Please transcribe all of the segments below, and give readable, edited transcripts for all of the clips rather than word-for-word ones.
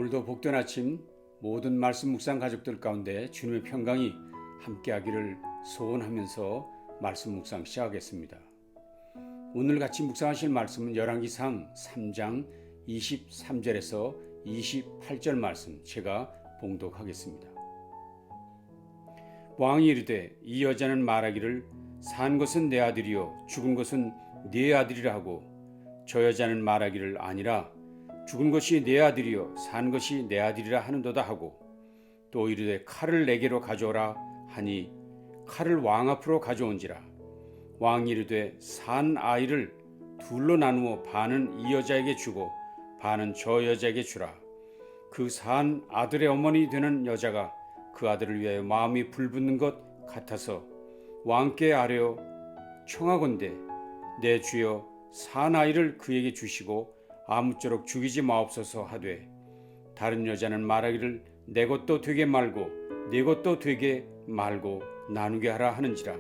오늘도 복된 아침 모든 말씀 묵상 가족들 가운데 주님의 평강이 함께하기를 소원하면서 말씀 묵상 시작하겠습니다. 오늘 같이 묵상하실 말씀은 열왕기상 3장 23절에서 28절 말씀 제가 봉독하겠습니다. 왕이 이르되 이 여자는 말하기를 산 것은 내 아들이요 죽은 것은 네 아들이라 하고 저 여자는 말하기를 아니라 죽은 것이 내 아들이요 산 것이 내 아들이라 하는도다 하고 또 이르되 칼을 내게로 가져오라 하니 칼을 왕 앞으로 가져온지라 왕이 이르되 산 아이를 둘로 나누어 반은 이 여자에게 주고 반은 저 여자에게 주라. 그 산 아들의 어머니 되는 여자가 그 아들을 위하여 마음이 불붙는 것 같아서 왕께 아뢰어 청하건대 내 주여 산 아이를 그에게 주시고 아무쪼록 죽이지 마옵소서 하되 다른 여자는 말하기를 내 것도 되게 말고 네 것도 되게 말고 나누게 하라 하는지라.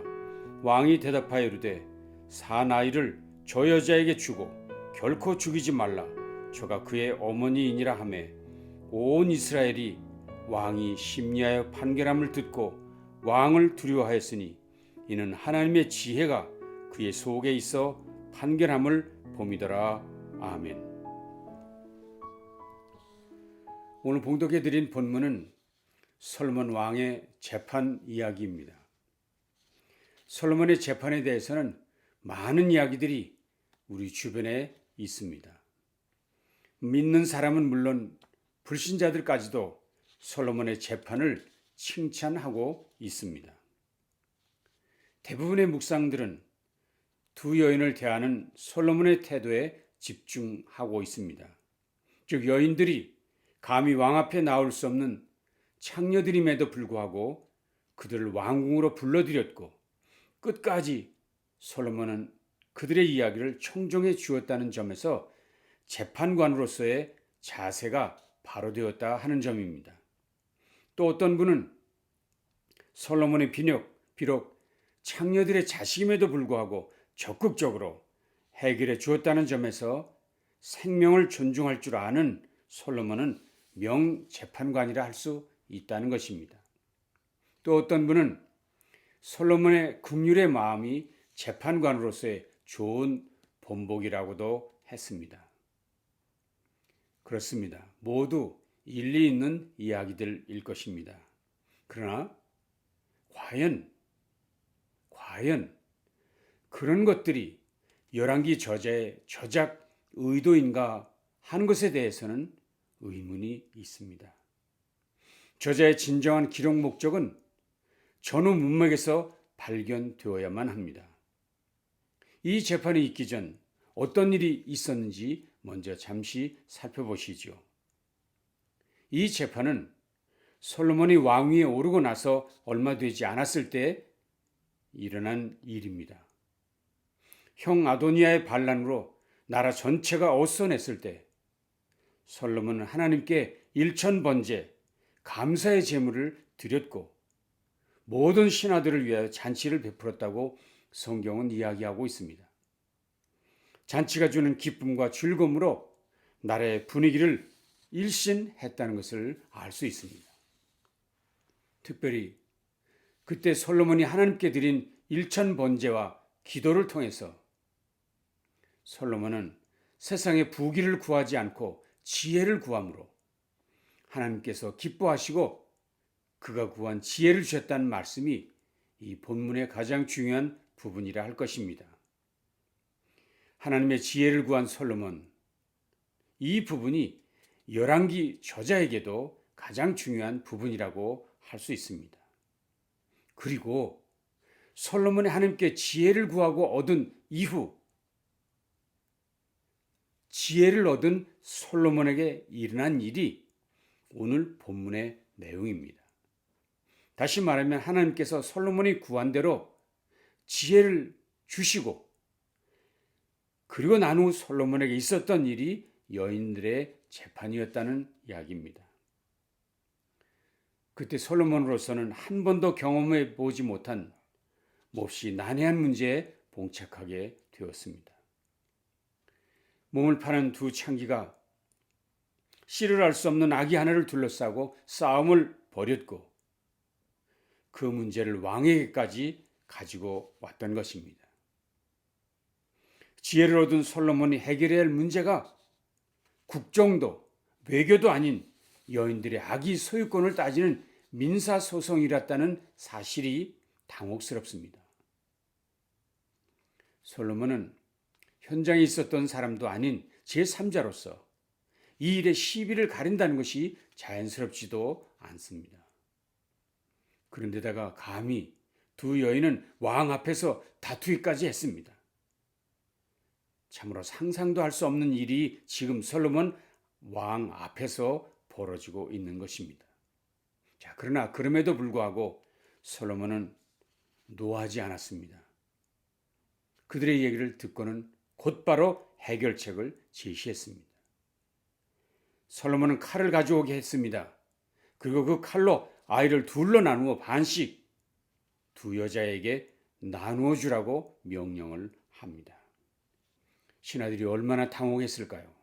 왕이 대답하여 이르되 산 아이를 저 여자에게 주고 결코 죽이지 말라. 저가 그의 어머니이니라 하매 온 이스라엘이 왕이 심리하여 판결함을 듣고 왕을 두려워하였으니 이는 하나님의 지혜가 그의 속에 있어 판결함을 봄이더라. 아멘. 오늘 봉독해 드린 본문은 솔로몬 왕의 재판 이야기입니다. 솔로몬의 재판에 대해서는 많은 이야기들이 우리 주변에 있습니다. 믿는 사람은 물론 불신자들까지도 솔로몬의 재판을 칭찬하고 있습니다. 대부분의 묵상들은 두 여인을 대하는 솔로몬의 태도에 집중하고 있습니다. 즉 여인들이 감히 왕 앞에 나올 수 없는 창녀들임에도 불구하고 그들을 왕궁으로 불러들였고 끝까지 솔로몬은 그들의 이야기를 청정해 주었다는 점에서 재판관으로서의 자세가 바로 되었다 하는 점입니다. 또 어떤 분은 솔로몬의 비록 창녀들의 자식임에도 불구하고 적극적으로 해결해 주었다는 점에서 생명을 존중할 줄 아는 솔로몬은 명재판관이라 할 수 있다는 것입니다. 또 어떤 분은 솔로몬의 긍휼의 마음이 재판관으로서의 좋은 본보기라고도 했습니다. 그렇습니다. 모두 일리 있는 이야기들일 것입니다. 그러나 과연 그런 것들이 열왕기 저자의 저작 의도인가 하는 것에 대해서는 의문이 있습니다. 저자의 진정한 기록 목적은 전후 문맥에서 발견되어야만 합니다. 이 재판이 있기 전 어떤 일이 있었는지 먼저 잠시 살펴보시죠. 이 재판은 솔로몬이 왕위에 오르고 나서 얼마 되지 않았을 때 일어난 일입니다. 형 아도니아의 반란으로 나라 전체가 어수선했을 때 솔로몬은 하나님께 일천번제 감사의 제물을 드렸고 모든 신하들을 위하여 잔치를 베풀었다고 성경은 이야기하고 있습니다. 잔치가 주는 기쁨과 즐거움으로 나라의 분위기를 일신했다는 것을 알 수 있습니다. 특별히 그때 솔로몬이 하나님께 드린 일천번제와 기도를 통해서 솔로몬은 세상의 부귀를 구하지 않고 지혜를 구함으로 하나님께서 기뻐하시고 그가 구한 지혜를 주셨다는 말씀이 이 본문의 가장 중요한 부분이라 할 것입니다. 하나님의 지혜를 구한 솔로몬, 이 부분이 열왕기 저자에게도 가장 중요한 부분이라고 할 수 있습니다. 그리고 솔로몬이 하나님께 지혜를 구하고 얻은 이후 지혜를 얻은 솔로몬에게 일어난 일이 오늘 본문의 내용입니다. 다시 말하면 하나님께서 솔로몬이 구한 대로 지혜를 주시고 그리고 난 후 솔로몬에게 있었던 일이 여인들의 재판이었다는 이야기입니다. 그때 솔로몬으로서는 한 번도 경험해 보지 못한 몹시 난해한 문제에 봉착하게 되었습니다. 몸을 파는 두 창기가 씨를 알 수 없는 아기 하나를 둘러싸고 싸움을 벌였고 그 문제를 왕에게까지 가지고 왔던 것입니다. 지혜를 얻은 솔로몬이 해결해야 할 문제가 국정도 외교도 아닌 여인들의 아기 소유권을 따지는 민사소송이랐다는 사실이 당혹스럽습니다. 솔로몬은 현장에 있었던 사람도 아닌 제3자로서 이 일의 시비를 가린다는 것이 자연스럽지도 않습니다. 그런데다가 감히 두 여인은 왕 앞에서 다투기까지 했습니다. 참으로 상상도 할 수 없는 일이 지금 솔로몬 왕 앞에서 벌어지고 있는 것입니다. 자, 그러나 그럼에도 불구하고 솔로몬은 노하지 않았습니다. 그들의 얘기를 듣고는 곧바로 해결책을 제시했습니다. 솔로몬은 칼을 가져오게 했습니다. 그리고 그 칼로 아이를 둘로 나누어 반씩 두 여자에게 나누어 주라고 명령을 합니다. 신하들이 얼마나 당혹했을까요?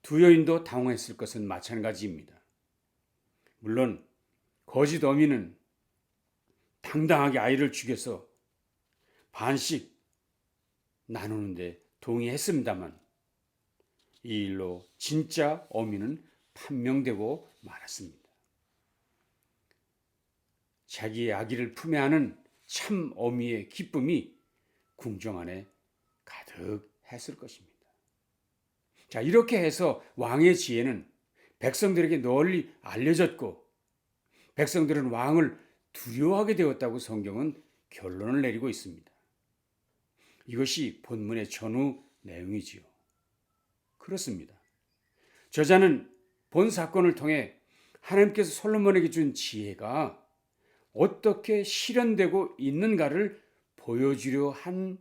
두 여인도 당황했을 것은 마찬가지입니다. 물론 거짓 어미는 당당하게 아이를 죽여서 반씩 나누는데 동의했습니다만 이 일로 진짜 어미는 판명되고 말았습니다. 자기의 아기를 품에 안은 참 어미의 기쁨이 궁정 안에 가득했을 것입니다. 자, 이렇게 해서 왕의 지혜는 백성들에게 널리 알려졌고 백성들은 왕을 두려워하게 되었다고 성경은 결론을 내리고 있습니다. 이것이 본문의 전후 내용이지요. 그렇습니다. 저자는 본 사건을 통해 하나님께서 솔로몬에게 준 지혜가 어떻게 실현되고 있는가를 보여주려 한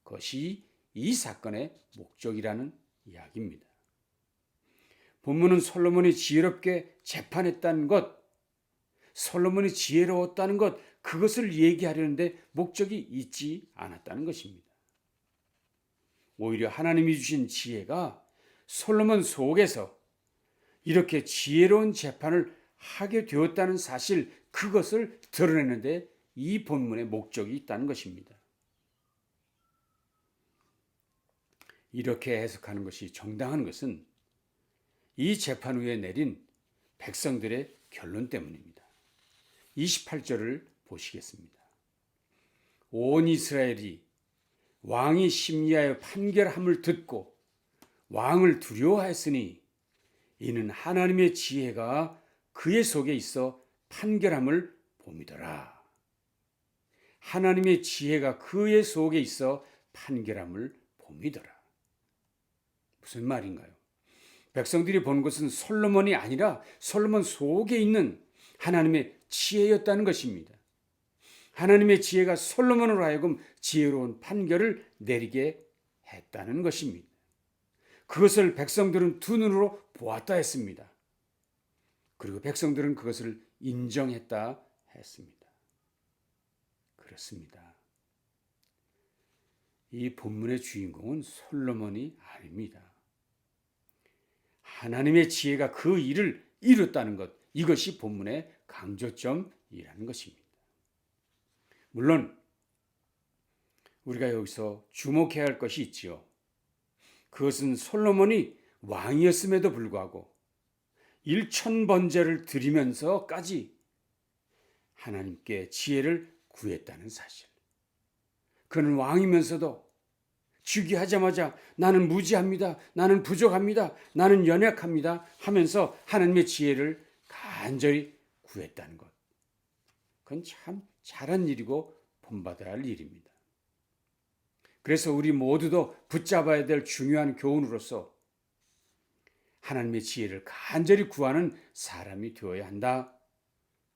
것이 이 사건의 목적이라는 이야기입니다. 본문은 솔로몬이 지혜롭게 재판했다는 것, 솔로몬이 지혜로웠다는 것, 그것을 얘기하려는데 목적이 있지 않았다는 것입니다. 오히려 하나님이 주신 지혜가 솔로몬 속에서 이렇게 지혜로운 재판을 하게 되었다는 사실, 그것을 드러내는데 이 본문의 목적이 있다는 것입니다. 이렇게 해석하는 것이 정당한 것은 이 재판 후에 내린 백성들의 결론 때문입니다. 28절을 보시겠습니다. 온 이스라엘이 왕이 심리하여 판결함을 듣고 왕을 두려워하였으니 이는 하나님의 지혜가 그의 속에 있어 판결함을 봄이더라. 하나님의 지혜가 그의 속에 있어 판결함을 봄이더라. 무슨 말인가요? 백성들이 본 것은 솔로몬이 아니라 솔로몬 속에 있는 하나님의 지혜였다는 것입니다. 하나님의 지혜가 솔로몬으로 하여금 지혜로운 판결을 내리게 했다는 것입니다. 그것을 백성들은 두 눈으로 보았다 했습니다. 그리고 백성들은 그것을 인정했다 했습니다. 그렇습니다. 이 본문의 주인공은 솔로몬이 아닙니다. 하나님의 지혜가 그 일을 이뤘다는 것, 이것이 본문의 강조점이라는 것입니다. 물론 우리가 여기서 주목해야 할 것이 있지요. 그것은 솔로몬이 왕이었음에도 불구하고 1000번제를 드리면서까지 하나님께 지혜를 구했다는 사실. 그는 왕이면서도 즉위하자마자 나는 무지합니다. 나는 부족합니다. 나는 연약합니다. 하면서 하나님의 지혜를 간절히 구했다는 것. 그건 참 잘한 일이고 본받아야 할 일입니다. 그래서 우리 모두도 붙잡아야 될 중요한 교훈으로서 하나님의 지혜를 간절히 구하는 사람이 되어야 한다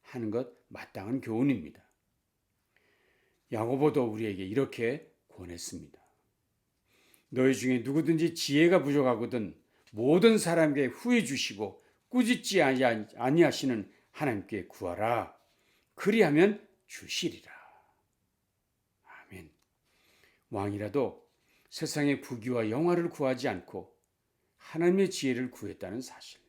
하는 것 마땅한 교훈입니다. 야고보도 우리에게 이렇게 권했습니다. 너희 중에 누구든지 지혜가 부족하거든 모든 사람에게 후해 주시고 꾸짖지 아니하시는 하나님께 구하라. 그리하면 주시리라. 아멘. 왕이라도 세상의 부귀와 영화를 구하지 않고 하나님의 지혜를 구했다는 사실.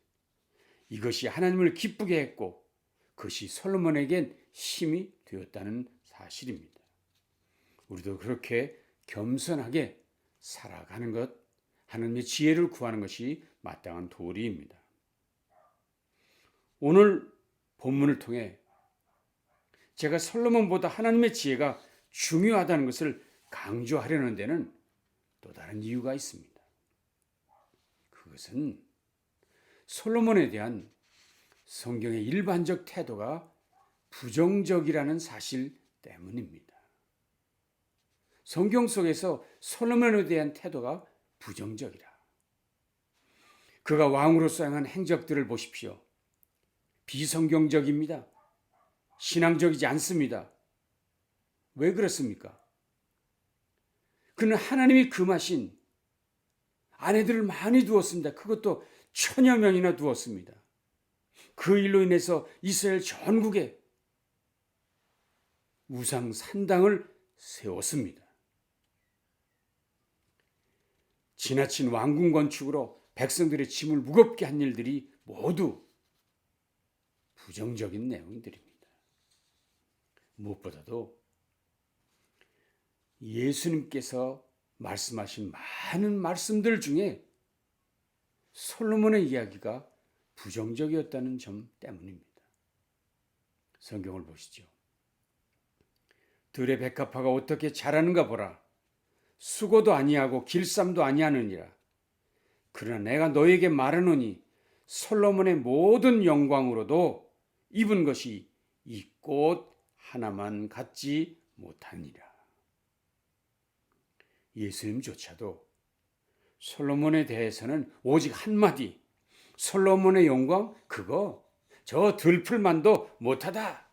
이것이 하나님을 기쁘게 했고 그것이 솔로몬에겐 힘이 되었다는 사실입니다. 우리도 그렇게 겸손하게 살아가는 것, 하나님의 지혜를 구하는 것이 마땅한 도리입니다. 오늘 본문을 통해 제가 솔로몬보다 하나님의 지혜가 중요하다는 것을 강조하려는 데는 또 다른 이유가 있습니다. 그것은 솔로몬에 대한 성경의 일반적 태도가 부정적이라는 사실 때문입니다. 성경 속에서 솔로몬에 대한 태도가 부정적이라. 그가 왕으로서 행한 행적들을 보십시오. 비성경적입니다. 신앙적이지 않습니다. 왜 그렇습니까? 그는 하나님이 금하신 아내들을 많이 두었습니다. 그것도 1000여 명이나 두었습니다. 그 일로 인해서 이스라엘 전국에 우상 산당을 세웠습니다. 지나친 왕궁 건축으로 백성들의 짐을 무겁게 한 일들이 모두 부정적인 내용들입니다. 무엇보다도 예수님께서 말씀하신 많은 말씀들 중에 솔로몬의 이야기가 부정적이었다는 점 때문입니다. 성경을 보시죠. 들의 백합화가 어떻게 자라는가 보라. 수고도 아니하고 길쌈도 아니하느니라. 그러나 내가 너에게 말하노니 솔로몬의 모든 영광으로도 입은 것이 이 꽃 하나만 갖지 못하니라. 예수님조차도 솔로몬에 대해서는 오직 한마디, 솔로몬의 영광 그거 저 들풀만도 못하다.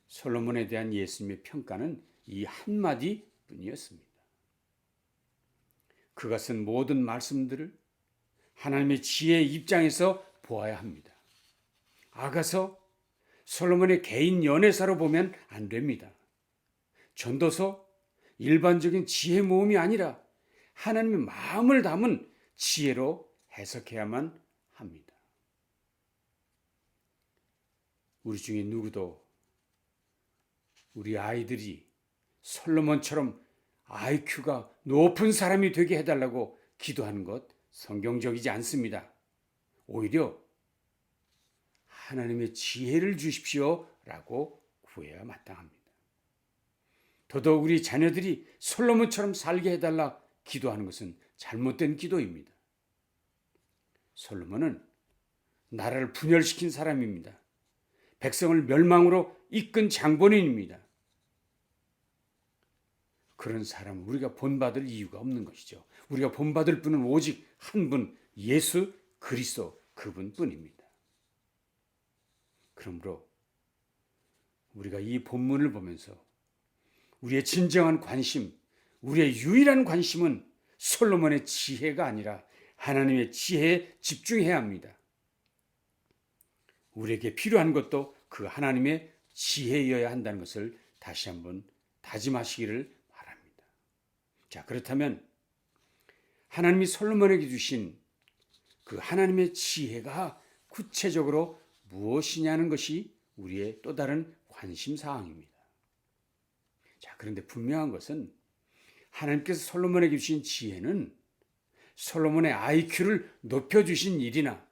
솔로몬에 대한 예수님의 평가는 이 한마디 뿐이었습니다. 그것은 모든 말씀들을 하나님의 지혜의 입장에서 보아야 합니다. 아가서 솔로몬의 개인 연애사로 보면 안 됩니다. 전도서 일반적인 지혜 모음이 아니라 하나님의 마음을 담은 지혜로 해석해야만 합니다. 우리 중에 누구도 우리 아이들이 솔로몬처럼 IQ가 높은 사람이 되게 해달라고 기도하는 것 성경적이지 않습니다. 오히려 하나님의 지혜를 주십시오 라고 구해야 마땅합니다. 더더욱 우리 자녀들이 솔로몬처럼 살게 해달라 기도하는 것은 잘못된 기도입니다. 솔로몬은 나라를 분열시킨 사람입니다. 백성을 멸망으로 이끈 장본인입니다. 그런 사람은 우리가 본받을 이유가 없는 것이죠. 우리가 본받을 분은 오직 한 분, 예수 그리스도 그분뿐입니다. 그러므로 우리가 이 본문을 보면서 우리의 진정한 관심, 우리의 유일한 관심은 솔로몬의 지혜가 아니라 하나님의 지혜에 집중해야 합니다. 우리에게 필요한 것도 그 하나님의 지혜여야 한다는 것을 다시 한번 다짐하시기를 바랍니다. 자, 그렇다면 하나님이 솔로몬에게 주신 그 하나님의 지혜가 구체적으로 무엇이냐는 것이 우리의 또 다른 관심 사항입니다. 자, 그런데 분명한 것은 하나님께서 솔로몬에게 주신 지혜는 솔로몬의 IQ를 높여주신 일이나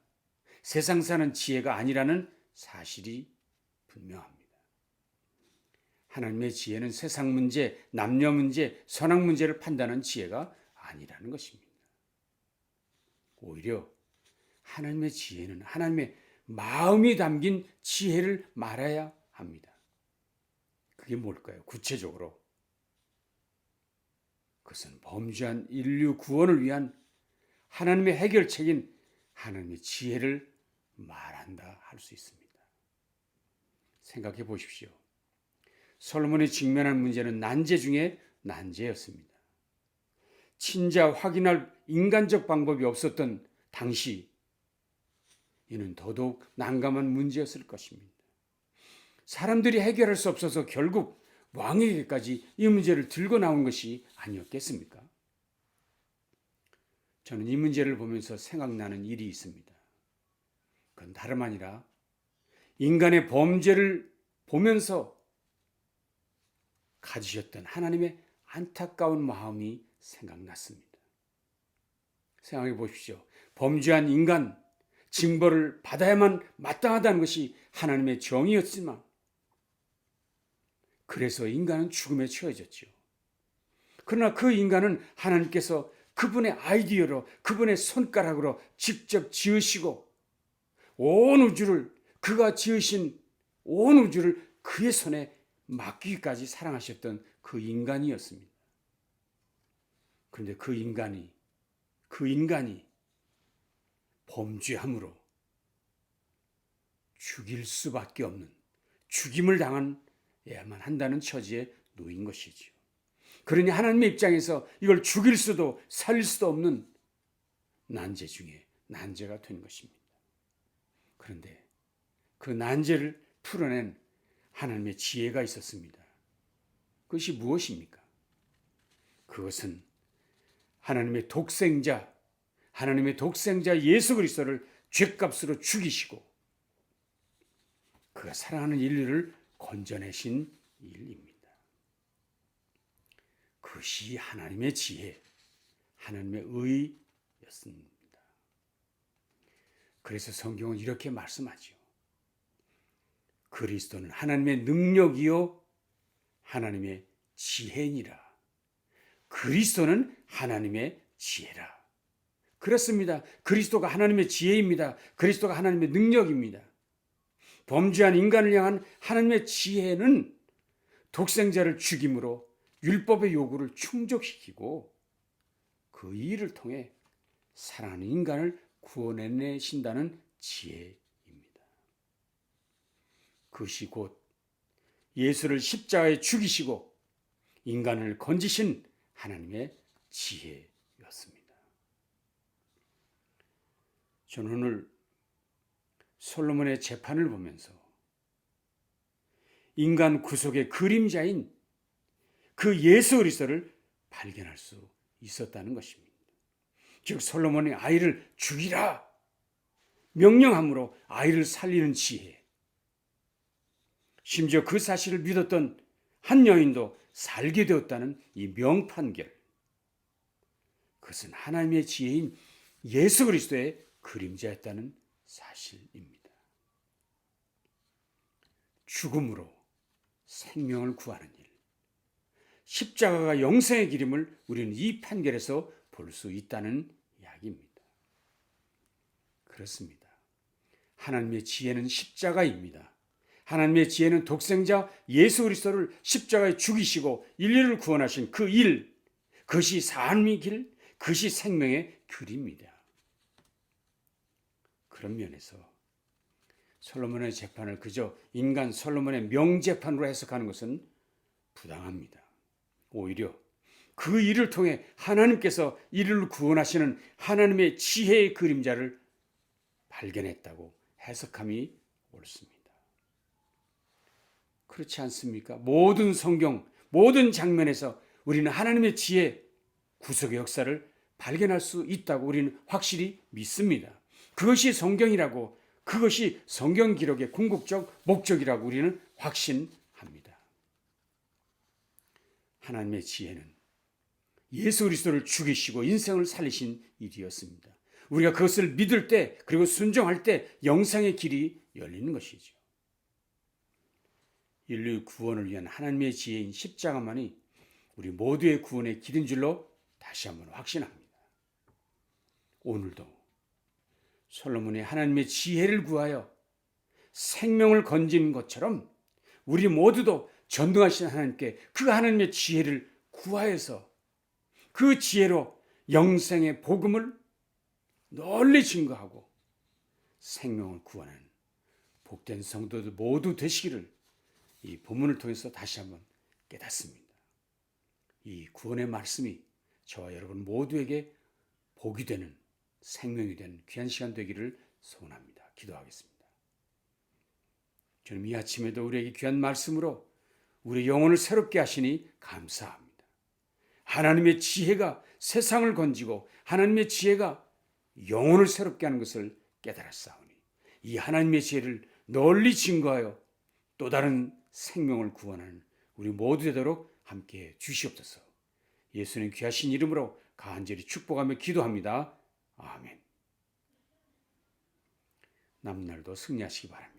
세상 사는 지혜가 아니라는 사실이 분명합니다. 하나님의 지혜는 세상 문제, 남녀 문제, 선악 문제를 판단하는 지혜가 아니라는 것입니다. 오히려 하나님의 지혜는 하나님의 마음이 담긴 지혜를 말해야 합니다. 그게 뭘까요? 구체적으로 그것은 범죄한 인류 구원을 위한 하나님의 해결책인 하나님의 지혜를 말한다 할 수 있습니다. 생각해 보십시오. 솔로몬이 직면한 문제는 난제 중에 난제였습니다. 친자 확인할 인간적 방법이 없었던 당시 이는 더더욱 난감한 문제였을 것입니다. 사람들이 해결할 수 없어서 결국 왕에게까지 이 문제를 들고 나온 것이 아니었겠습니까? 저는 이 문제를 보면서 생각나는 일이 있습니다. 그건 다름 아니라 인간의 범죄를 보면서 가지셨던 하나님의 안타까운 마음이 생각났습니다. 생각해 보십시오. 범죄한 인간, 징벌을 받아야만 마땅하다는 것이 하나님의 정의였지만, 그래서 인간은 죽음에 처해졌죠. 그러나 그 인간은 하나님께서 그분의 아이디어로, 그분의 손가락으로 직접 지으시고, 온 우주를, 그가 지으신 온 우주를 그의 손에 맡기기까지 사랑하셨던 그 인간이었습니다. 그런데 그 인간이 범죄함으로 죽일 수밖에 없는, 죽임을 당해야만 한다는 처지에 놓인 것이지요. 그러니 하나님의 입장에서 이걸 죽일 수도 살릴 수도 없는 난제 중에 난제가 된 것입니다. 그런데 그 난제를 풀어낸 하나님의 지혜가 있었습니다. 그것이 무엇입니까? 그것은 하나님의 독생자 예수 그리스도를 죗값으로 죽이시고 그가 사랑하는 인류를 건져내신 일입니다. 그것이 하나님의 지혜, 하나님의 의였습니다. 그래서 성경은 이렇게 말씀하죠. 그리스도는 하나님의 능력이요 하나님의 지혜니라. 그리스도는 하나님의 지혜라. 그렇습니다. 그리스도가 하나님의 지혜입니다. 그리스도가 하나님의 능력입니다. 범죄한 인간을 향한 하나님의 지혜는 독생자를 죽임으로 율법의 요구를 충족시키고 그 일을 통해 사랑하는 인간을 구원해내신다는 지혜입니다. 그것이 곧 예수를 십자가에 죽이시고 인간을 건지신 하나님의 지혜였습니다. 저는 오늘 솔로몬의 재판을 보면서 인간 구속의 그림자인 그 예수 그리스도를 발견할 수 있었다는 것입니다. 즉 솔로몬이 아이를 죽이라 명령함으로 아이를 살리는 지혜, 심지어 그 사실을 믿었던 한 여인도 살게 되었다는 이 명판결, 그것은 하나님의 지혜인 예수 그리스도의 그림자였다는 사실입니다. 죽음으로 생명을 구하는 일, 십자가가 영생의 길임을 우리는 이 판결에서 볼 수 있다는 이야기입니다. 그렇습니다. 하나님의 지혜는 십자가입니다. 하나님의 지혜는 독생자 예수 그리스도를 십자가에 죽이시고 인류를 구원하신 그 일, 그것이 삶의 길, 그것이 생명의 길입니다. 그런 면에서 솔로몬의 재판을 그저 인간 솔로몬의 명재판으로 해석하는 것은 부당합니다. 오히려 그 일을 통해 하나님께서 인류를 구원하시는 하나님의 지혜의 그림자를 발견했다고 해석함이 옳습니다. 그렇지 않습니까? 모든 성경, 모든 장면에서 우리는 하나님의 지혜, 구속의 역사를 발견할 수 있다고 우리는 확실히 믿습니다. 그것이 성경이라고, 그것이 성경 기록의 궁극적 목적이라고 우리는 확신합니다. 하나님의 지혜는 예수 그리스도를 죽이시고 인생을 살리신 일이었습니다. 우리가 그것을 믿을 때, 그리고 순종할 때 영생의 길이 열리는 것이죠. 인류 구원을 위한 하나님의 지혜인 십자가만이 우리 모두의 구원의 길인 줄로 다시 한번 확신합니다. 오늘도 솔로몬이 하나님의 지혜를 구하여 생명을 건진 것처럼 우리 모두도 전능하신 하나님께 그 하나님의 지혜를 구하여서 그 지혜로 영생의 복음을 널리 증거하고 생명을 구하는 복된 성도들 모두 되시기를 이 본문을 통해서 다시 한번 깨닫습니다. 이 구원의 말씀이 저와 여러분 모두에게 복이 되는, 생명이 되는 귀한 시간 되기를 소원합니다. 기도하겠습니다. 주님, 이 아침에도 우리에게 귀한 말씀으로 우리 영혼을 새롭게 하시니 감사합니다. 하나님의 지혜가 세상을 건지고 하나님의 지혜가 영혼을 새롭게 하는 것을 깨달았사오니 이 하나님의 지혜를 널리 증거하여 또 다른 생명을 구원하는 우리 모두 되도록 함께해 주시옵소서. 예수님 귀하신 이름으로 간절히 축복하며 기도합니다. 아멘. 남은 날도 승리하시기 바랍니다.